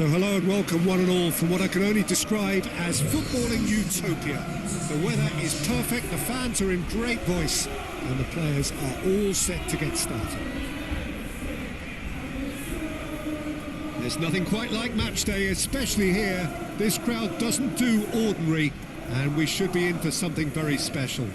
So hello and welcome one and all from what I can only describe as footballing utopia. The weather is perfect, the fans are in great voice and the players are all set to get started. There's nothing quite like match day, especially here. This crowd doesn't do ordinary and we should be in for something very special.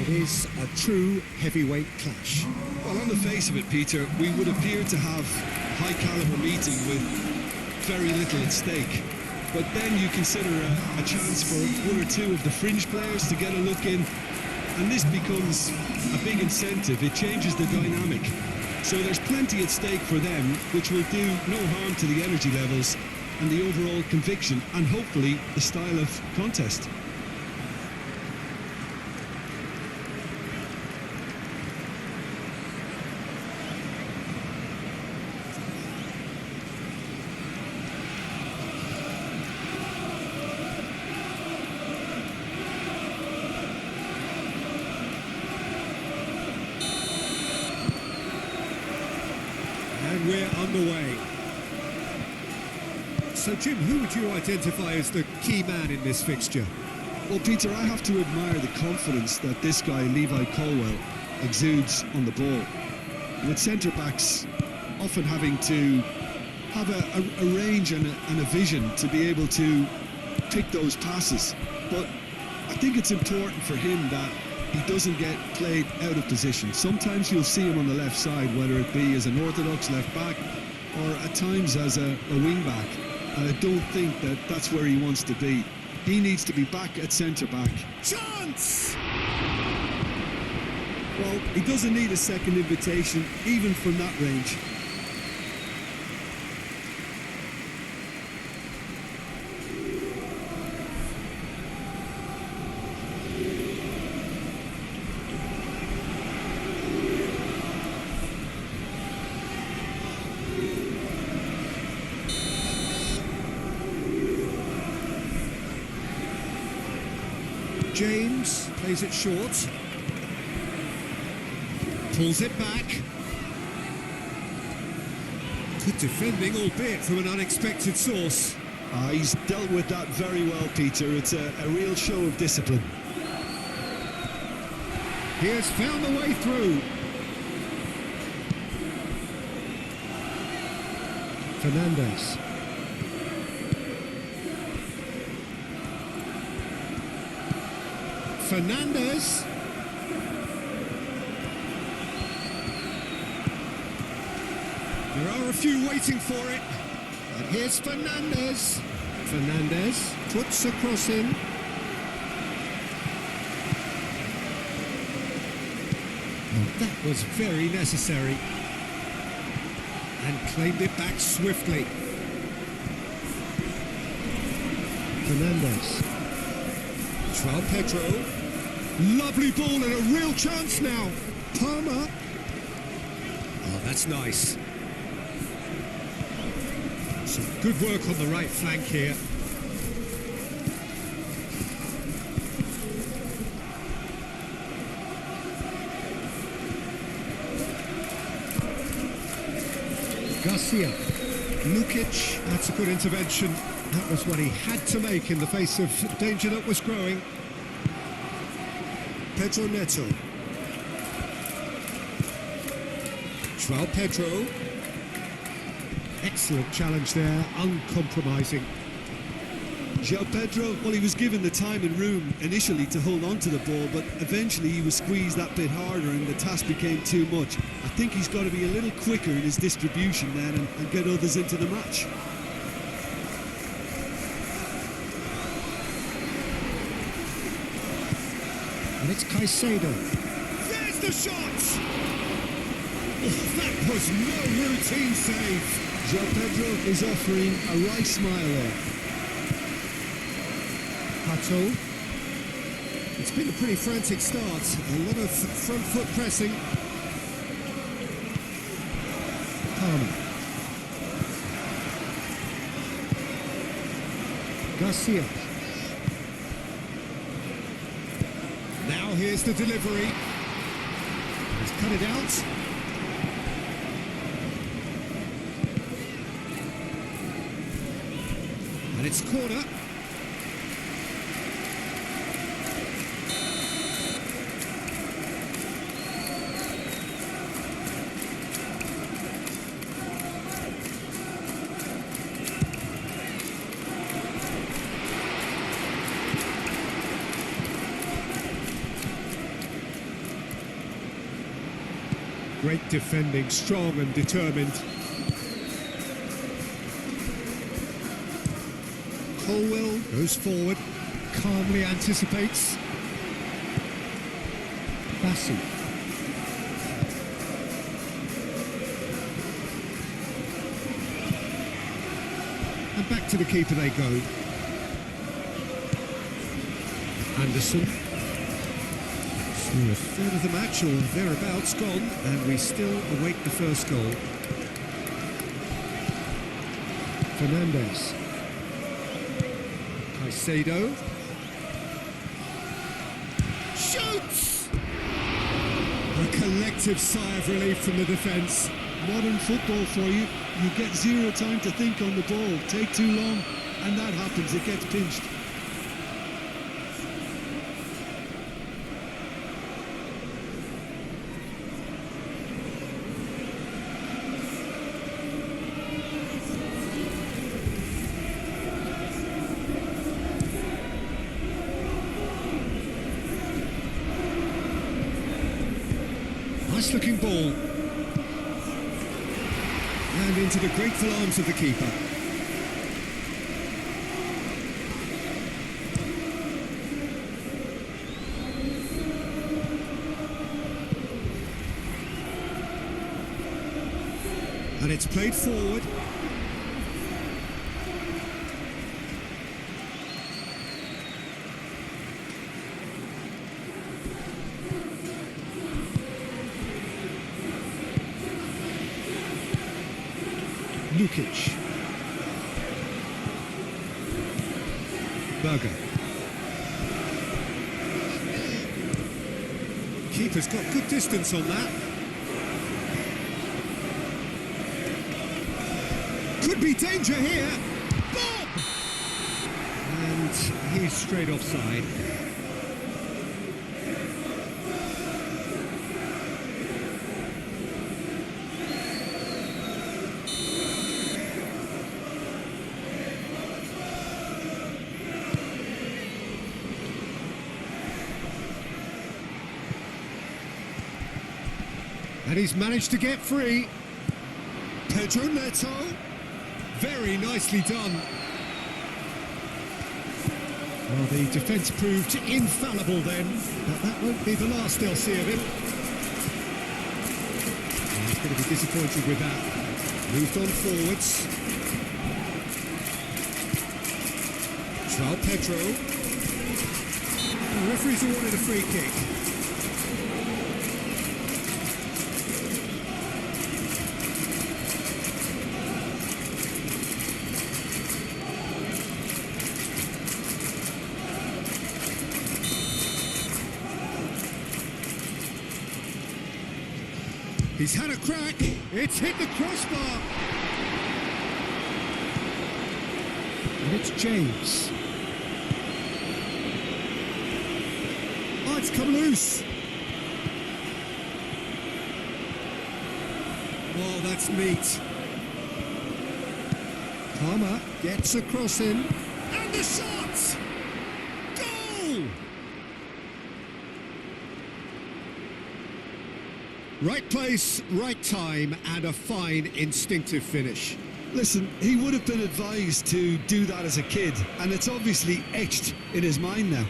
It is a true heavyweight clash. Well, on the face of it, Peter, we would appear to have a high-caliber meeting with very little at stake. But then you consider a chance for one or two of the fringe players to get a look in, and this becomes a big incentive. It changes the dynamic. So there's plenty at stake for them, which will do no harm to the energy levels and the overall conviction, and hopefully the style of contest. And we're underway. So, Jim, who would you identify as the key man in this fixture? Well, Peter, I have to admire the confidence that this guy, Levi Colwell, exudes on the ball. With centre-backs often having to have a range and a vision to be able to pick those passes. But I think it's important for him that he doesn't get played out of position. Sometimes you'll see him on the left side, whether it be as an orthodox left back or at times as a wing back. And I don't think that that's where he wants to be. He needs to be back at centre-back. Chance! Well, he doesn't need a second invitation, even from that range. James plays it short. Pulls it back. Good defending, albeit from an unexpected source. He's dealt with that very well, Peter. It's a real show of discipline. He has found the way through. Fernandes. Fernandes. There are a few waiting for it. And here's Fernandes. Fernandes puts a cross in. Oh, that was very necessary. And claimed it back swiftly. Fernandes. João Pedro. Lovely ball and a real chance now. Palmer. Oh, that's nice. Some good work on the right flank here. Garcia. Lukic. That's a good intervention. That was what he had to make in the face of danger that was growing. Pedro Neto. João Pedro. Excellent challenge there, uncompromising. João Pedro, well, he was given the time and room initially to hold on to the ball, but eventually he was squeezed that bit harder and the task became too much. I think he's got to be a little quicker in his distribution then and get others into the match. And it's Caicedo. There's the shot! Oh, that was no routine save. João Pedro is offering a right smile there. Pato. It's been a pretty frantic start. A lot of front foot pressing. Palmer. Garcia. Now here's the delivery. He's cut it out. And it's corner. Great defending, strong and determined. Colwell goes forward, calmly anticipates. Bassi. And back to the keeper they go. Anderson. So a third of the match or thereabouts gone, and we still await the first goal. Fernandes. Caicedo. Shoots! A collective sigh of relief from the defence. Modern football for you. You get zero time to think on the ball. Take too long, and that happens. It gets pinched. Nice looking ball. And into the grateful arms of the keeper. And it's played forward. Lukic. Berger. Keeper's got good distance on that. Could be danger here. Bob! And he's straight offside. And he's managed to get free. Pedro Neto. Very nicely done. Well, the defence proved infallible then, but that won't be the last they'll see of him. Oh, he's going to be disappointed with that. Moved on forwards. João Pedro. The referee's awarded a free kick. He's had a crack. It's hit the crossbar. And it's James. Oh, it's come loose. Oh, that's neat. Palmer gets a cross in. And the shot! Goal! Right place, right time, and a fine instinctive finish. Listen, he would have been advised to do that as a kid, and it's obviously etched in his mind now.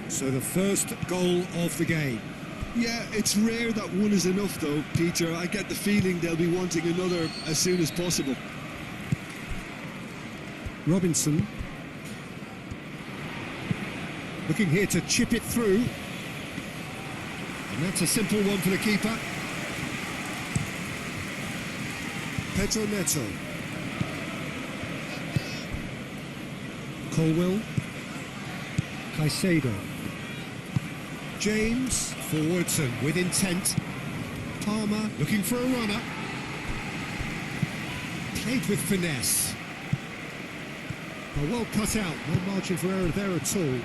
So the first goal of the game. Yeah, it's rare that one is enough though, Peter. I get the feeling they'll be wanting another as soon as possible. Robinson. Looking here to chip it through. And that's a simple one for the keeper. Pedro Neto. Colwell. Caicedo. James forwards and with intent. Palmer looking for a runner. Played with finesse. Well cut out, no margin for error there at all.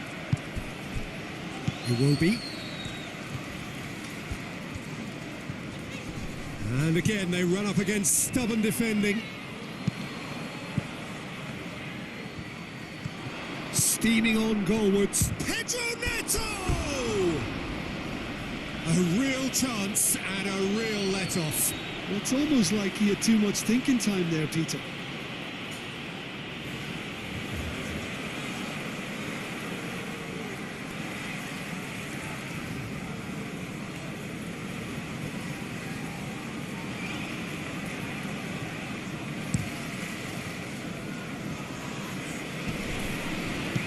Iwobi. And again they run up against stubborn defending. Steaming on goalwards. Pedro Neto! A real chance and a real let-off. Well, it's almost like he had too much thinking time there, Peter.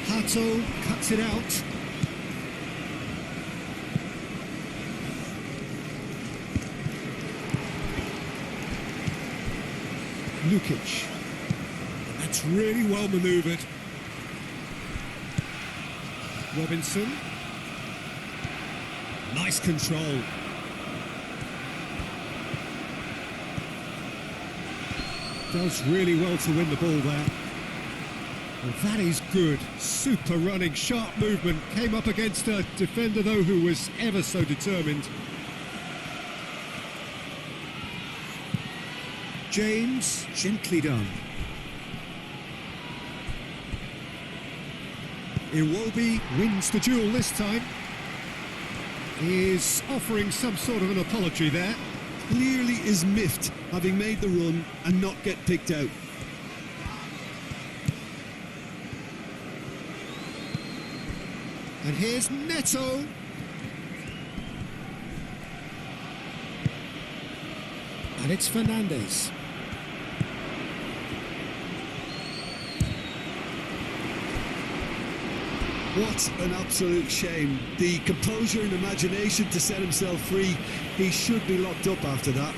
Hato cuts it out. Lukic. That's really well manoeuvred. Robinson. Nice control. Does really well to win the ball there. Well, that is good. Super running, sharp movement. Came up against a defender, though, who was ever so determined. James, gently done. Iwobi wins the duel this time. Is offering some sort of an apology there. Clearly is miffed, having made the run and not get picked out. And here's Neto. And it's Fernandes. What an absolute shame. The composure and imagination to set himself free. He should be locked up after that.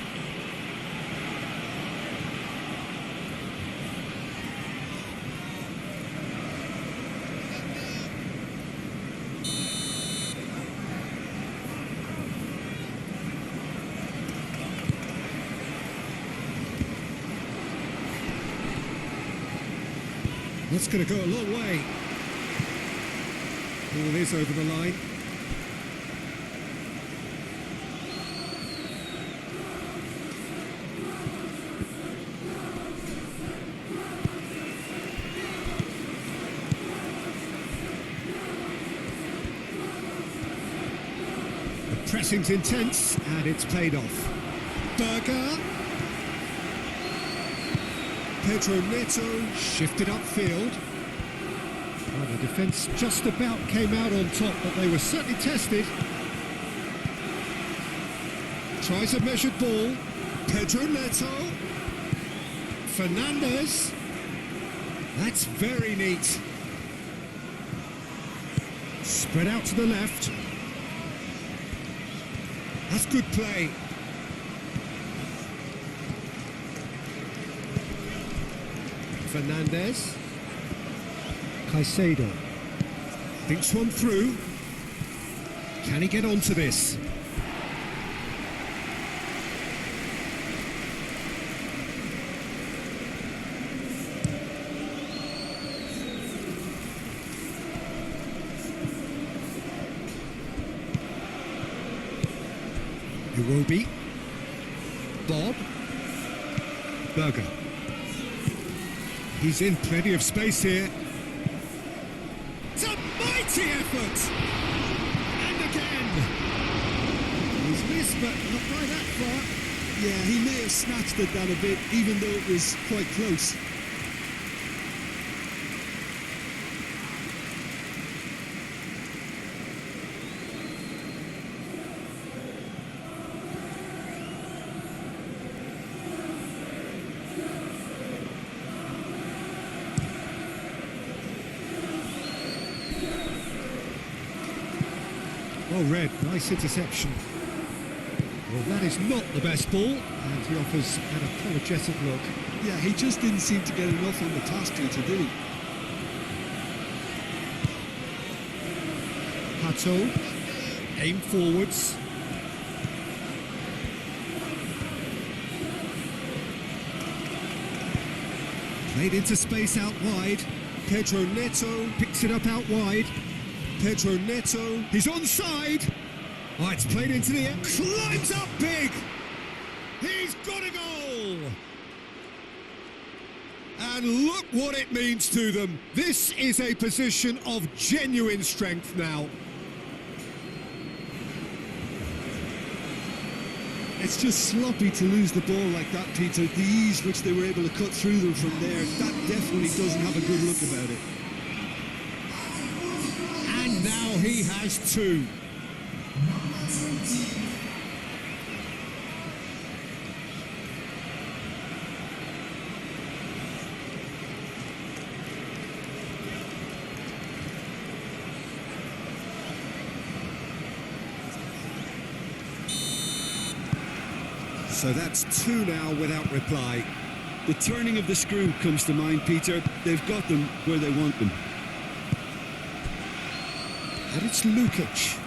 That's going to go a long way. Ball is over the line. The pressing's intense and it's paid off. Berger. Pedro Neto shifted upfield. Well, the defence just about came out on top, but they were certainly tested. Tries a measured ball. Pedro Neto. Fernandes. That's very neat. Spread out to the left. That's good play. Fernandez. Caicedo. Thinks one through. Can he get onto this? Iwobi. Bob. Berger. He's in plenty of space here. It's a mighty effort! And again! He's missed, but not by that far. Yeah, he may have snatched at that a bit, even though it was quite close. Oh, Red, nice interception. Well, that is not the best ball, and he offers an apologetic look. Yeah, he just didn't seem to get enough on the task to did he? Pato, aim forwards. Played into space out wide. Pedro Neto picks it up out wide. Pedro Neto, he's onside. Oh, it's played into the air. Climbs up big. He's got a goal. And look what it means to them. This is a position of genuine strength now. It's just sloppy to lose the ball like that, Peter. The ease which they were able to cut through them from there, that definitely doesn't have a good look about it. And now he has two. So that's two now without reply. The turning of the screw comes to mind, Peter. They've got them where they want them. And it's Lukic.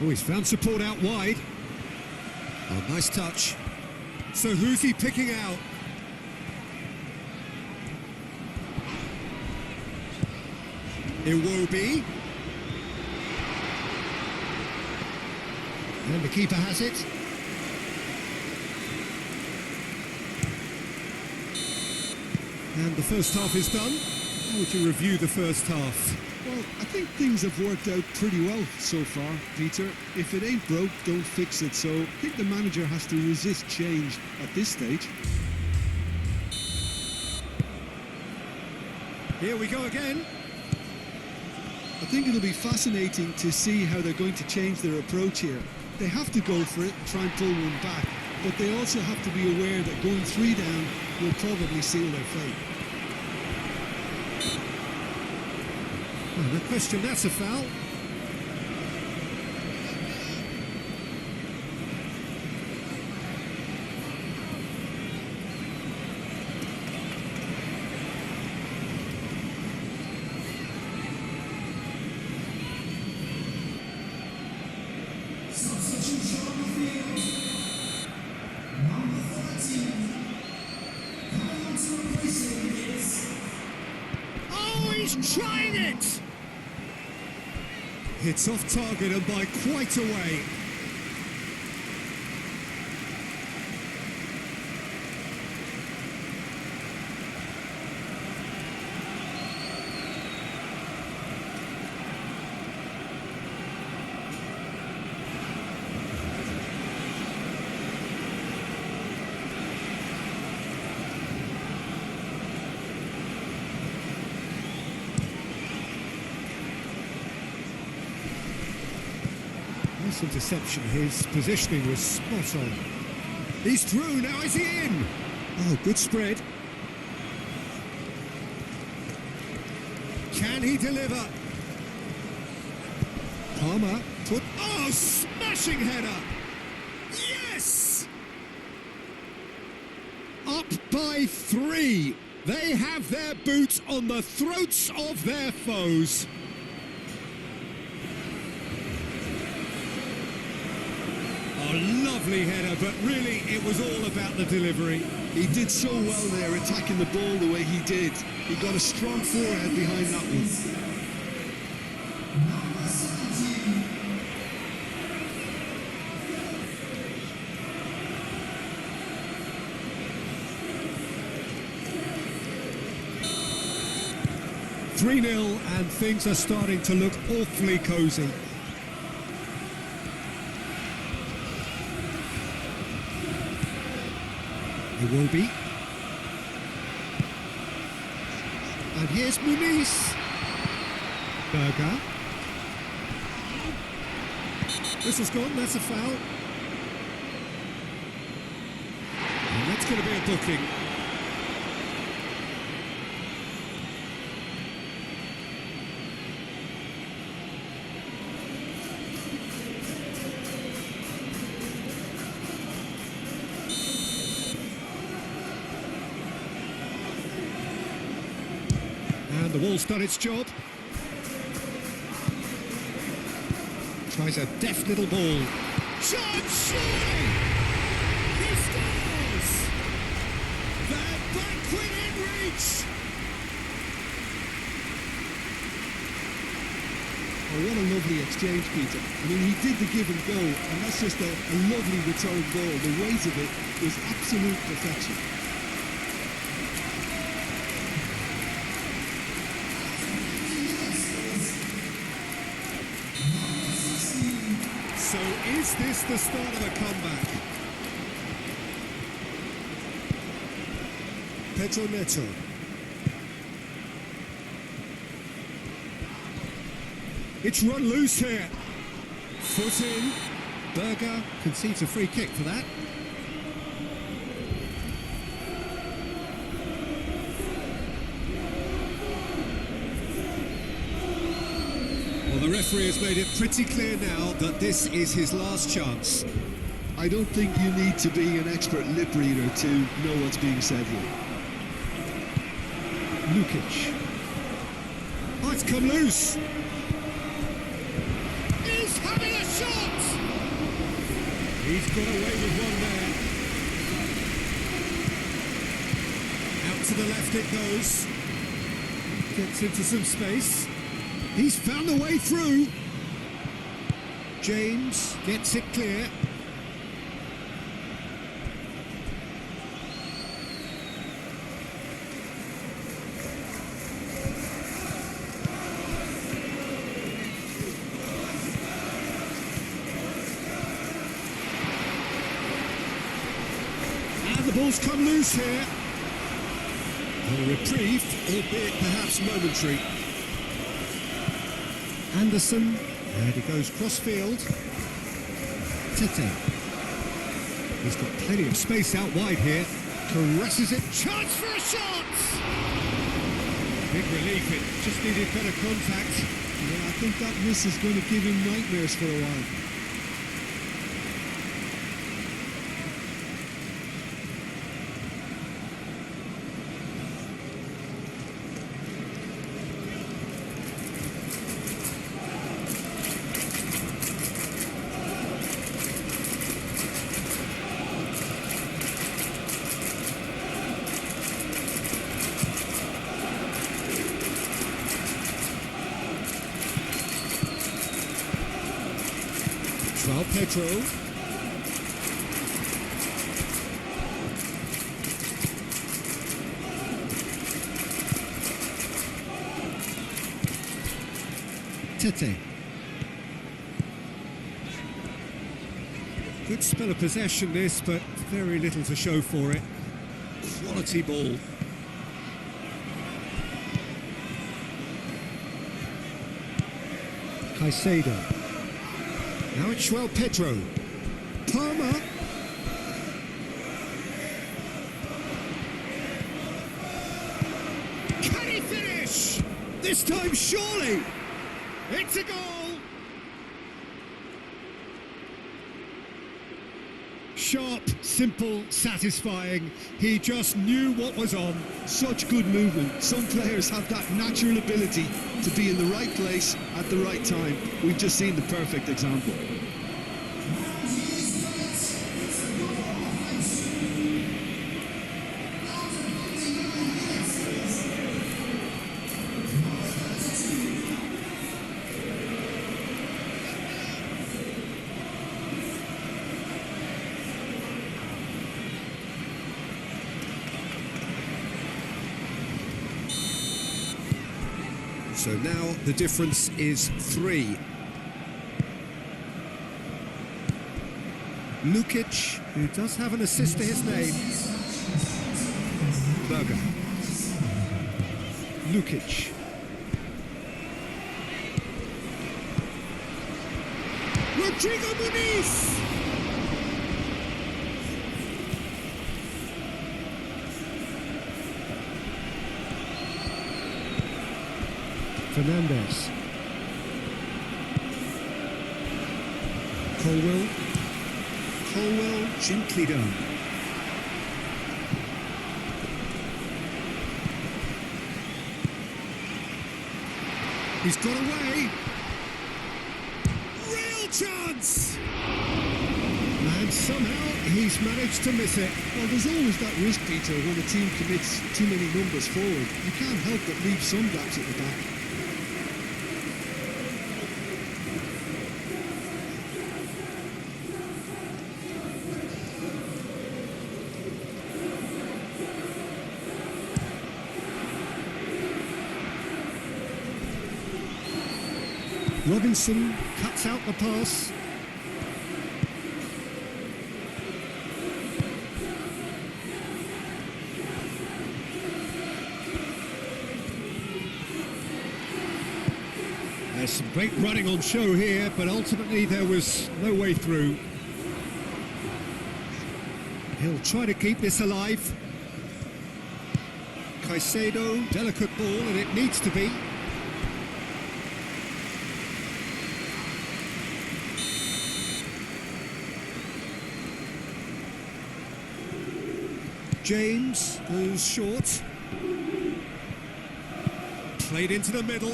Oh, he's found support out wide. Oh, nice touch. So who's he picking out? Iwobi. And the keeper has it. And the first half is done. How would you review the first half? Well, I think things have worked out pretty well so far, Peter. If it ain't broke, don't fix it. So I think the manager has to resist change at this stage. Here we go again. I think it'll be fascinating to see how they're going to change their approach here. They have to go for it and try and pull one back, but they also have to be aware that going 3 down will probably seal their fate. No question, that's a foul. Oh, he's trying it! Hits off target and by quite a way. Nice interception, his positioning was spot on. He's through, now is he in? Oh, good spread. Can he deliver? Palmer put, oh, smashing header! Yeah! Yes! Up by 3. They have their boots on the throats of their foes. A lovely header, but really it was all about the delivery. He did so well there, attacking the ball the way he did. He got a strong forehead behind that one. 3-0 and things are starting to look awfully cosy. It will be. And here's Muniz. Berger. This has gone, that's a foul. And that's going to be a booking. And the wall's done its job. Tries a deft little ball. Chance, surely! He scores! They're back within reach! Oh, what a lovely exchange, Peter. I mean, he did the give and go, and that's just a lovely return goal. The weight of it was absolute perfection. So is this the start of a comeback? Pedro Neto. It's run loose here. Foot in. Berger concedes a free kick for that. The referee has made it pretty clear now that this is his last chance. I don't think you need to be an expert lip reader to know what's being said here. Lukic. Oh, it's come loose. He's having a shot! He's got away with one there. Out to the left it goes. Gets into some space. He's found a way through. James gets it clear. And the ball's come loose here. A reprieve, albeit perhaps momentary. Anderson, and he goes cross-field. Tete. He's got plenty of space out wide here. Caresses it. Chance for a shot! Big relief, it just needed better contact. Yeah, I think that miss is going to give him nightmares for a while. Pedro. Tete. Good spell of possession this, but very little to show for it. Quality ball. Caicedo. Now it's João Pedro. Palmer. Can he finish? This time, surely. It's a goal. Sharp, simple, satisfying. He just knew what was on. Such good movement. Some players have that natural ability to be in the right place at the right time. We've just seen the perfect example. So now the difference is 3. Lukic, who does have an assist to his name. Berger. Lukic. Rodrigo Muniz! Fernandez. Colwell. Colwell gently done. He's got away. Real chance! And somehow he's managed to miss it. Well, there's always that risk, Peter, when a team commits too many numbers forward. You can't help but leave some gaps at the back. Robinson cuts out the pass. There's some great running on show here, but ultimately there was no way through. He'll try to keep this alive. Caicedo, delicate ball, and it needs to be. James goes short. Played into the middle.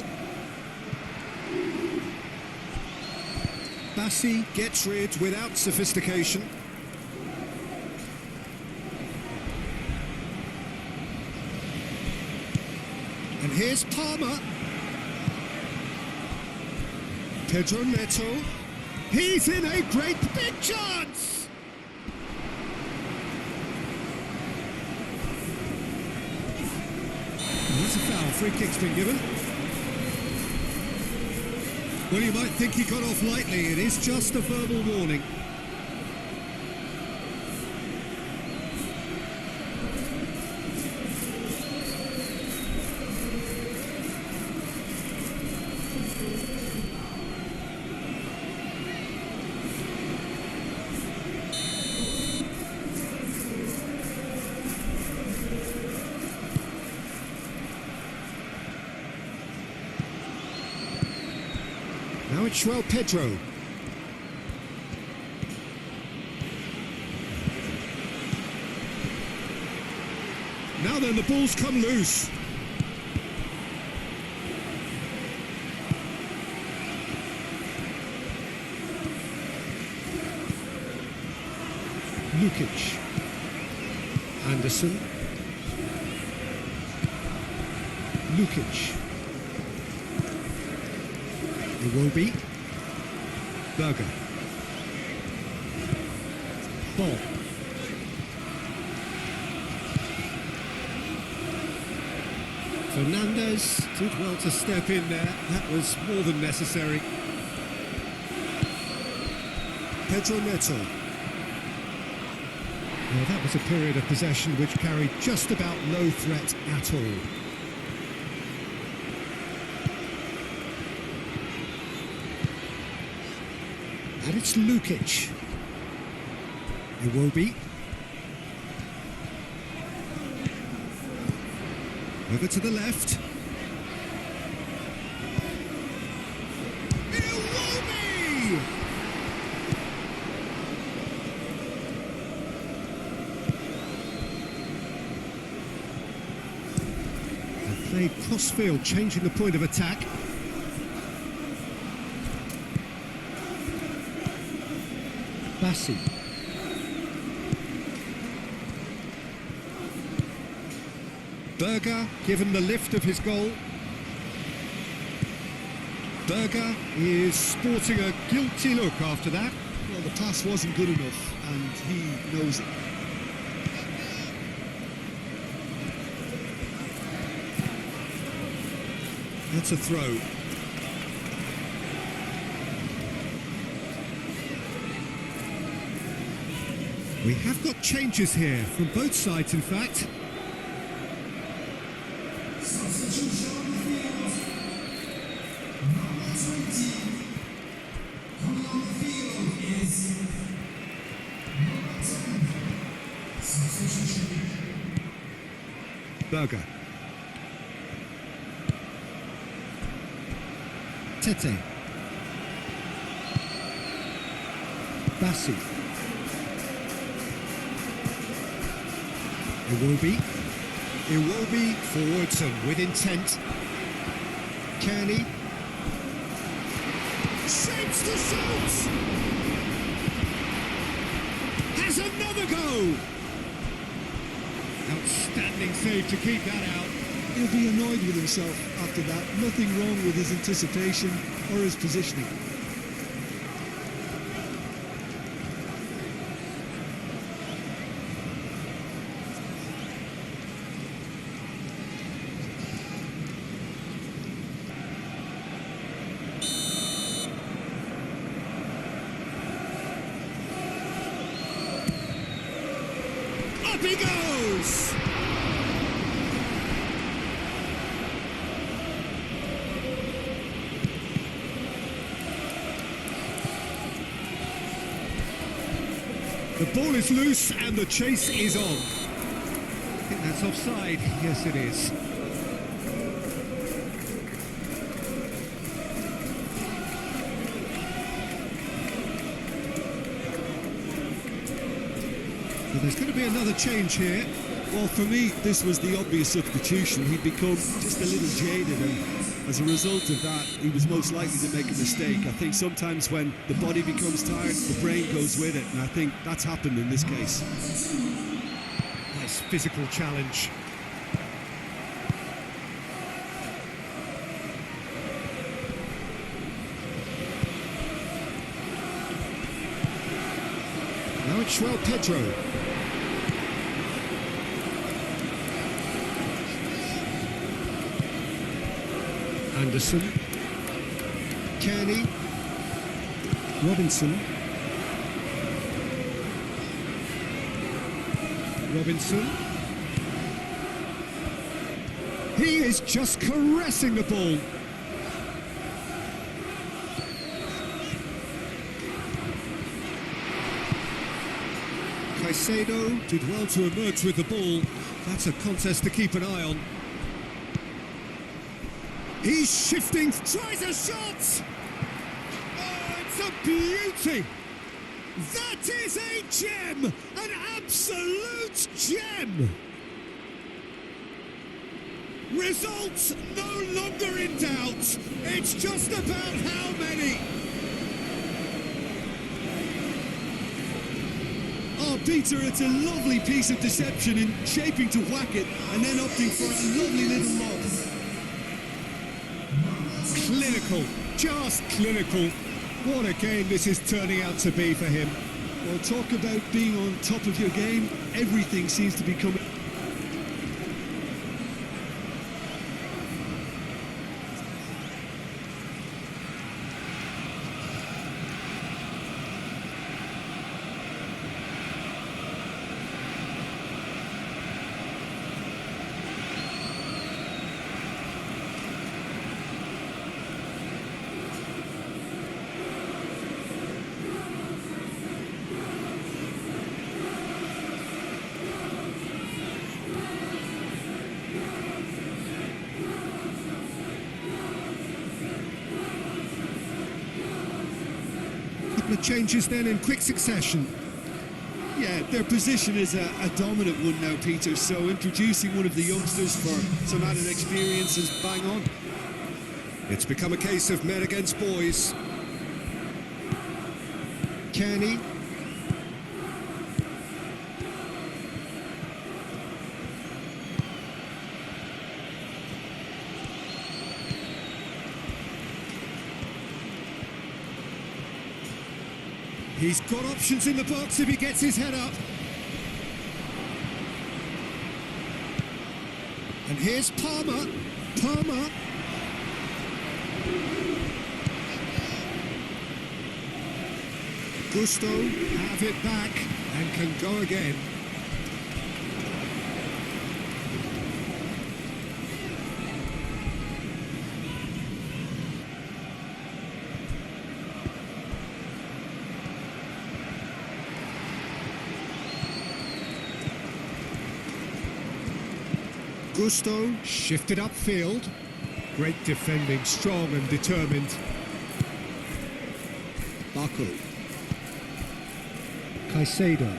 Bassi gets rid without sophistication. And here's Palmer. Pedro Neto. He's in a great big chance! That's a foul. Free kick's been given. Well, you might think he got off lightly. It is just a verbal warning. Now it's João Pedro. Now then, the ball's come loose. Lukic. Anderson. Lukic. Iwobi. Berger. Ball. Fernandez did well to step in there. That was more than necessary. Pedro Neto. Well, that was a period of possession which carried just about no threat at all. And it's Lukic. Iwobi. Over to the left. Iwobi! cross-field, changing the point of attack. Bassi. Berger given the lift of his goal. Berger is sporting a guilty look after that. Well, the pass wasn't good enough, and he knows it. That's a throw. We have got changes here, from both sides in fact. Berger. Tete. Bassi. Iwobi forwards and with intent. Kearney. Shapes to shoot! Has another go! Outstanding save to keep that out. He'll be annoyed with himself after that. Nothing wrong with his anticipation or his positioning. Up he goes! The ball is loose and the chase is on. I think that's offside. Yes, it is. So there's going to be another change here. Well, for me, this was the obvious substitution. He'd become just a little jaded, and as a result of that, he was most likely to make a mistake. I think sometimes when the body becomes tired, the brain goes with it, and I think that's happened in this case. Nice physical challenge. Now it's João Pedro. Anderson. Kearney. Robinson. He is just caressing the ball. Caicedo did well to emerge with the ball. That's a contest to keep an eye on. He's shifting, tries a shot! Oh, it's a beauty! That is a gem! An absolute gem! Results no longer in doubt. It's just about how many. Oh, Peter, it's a lovely piece of deception in shaping to whack it and then opting for a lovely little lob. Clinical, just clinical. What a game this is turning out to be for him. Well, talk about being on top of your game. Everything seems to be coming. The changes then in quick succession. Yeah, their position is a dominant one now, Peter, so introducing one of the youngsters for some added experience is bang on. It's become a case of men against boys. Kenny. He's got options in the box if he gets his head up. And here's Palmer. Palmer. Gusto have it back and can go again. Gusto shifted upfield. Great defending, strong and determined. Baku. Caicedo.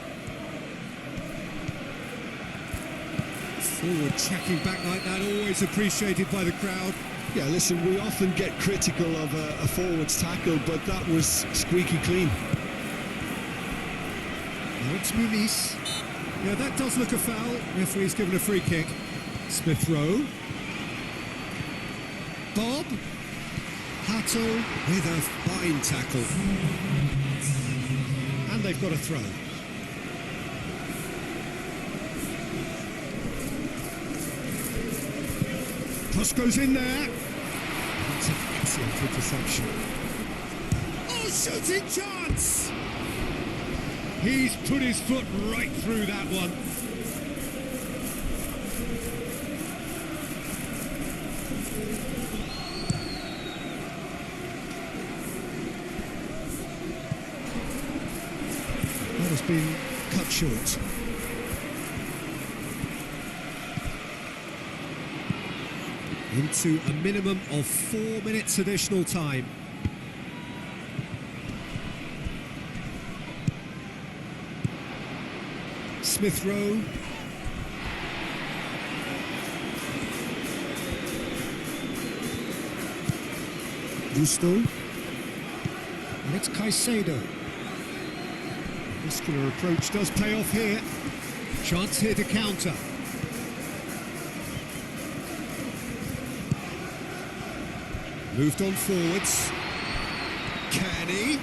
Forward checking back like that, always appreciated by the crowd. Yeah, listen, we often get critical of a forward's tackle, but that was squeaky clean. Now it's Muniz. Yeah, that does look a foul. Referee's given a free kick. Smith Rowe. Bob. Hato with a fine tackle. And they've got a throw. Cross goes in there. That's an excellent interception. Oh, shooting chance! He's put his foot right through that one. That has been cut short. Into a minimum of 4 minutes additional time. Smith Rowe. Gusto. And it's Caicedo. Muscular approach does pay off here. Chance here to counter. Moved on forwards. Kenny.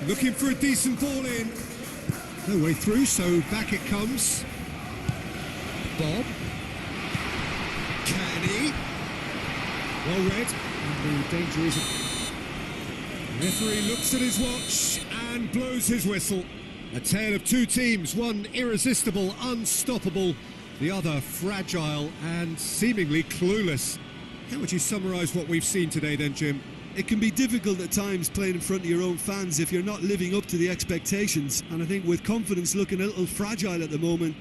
Looking for a decent ball in. No way through, so back it comes. Bob. Kenny. Well read. And the danger isn't. Referee looks at his watch and blows his whistle. A tale of two teams, one irresistible, unstoppable, the other fragile and seemingly clueless. How would you summarise what we've seen today then, Jim? It can be difficult at times playing in front of your own fans if you're not living up to the expectations, and I think with confidence looking a little fragile at the moment,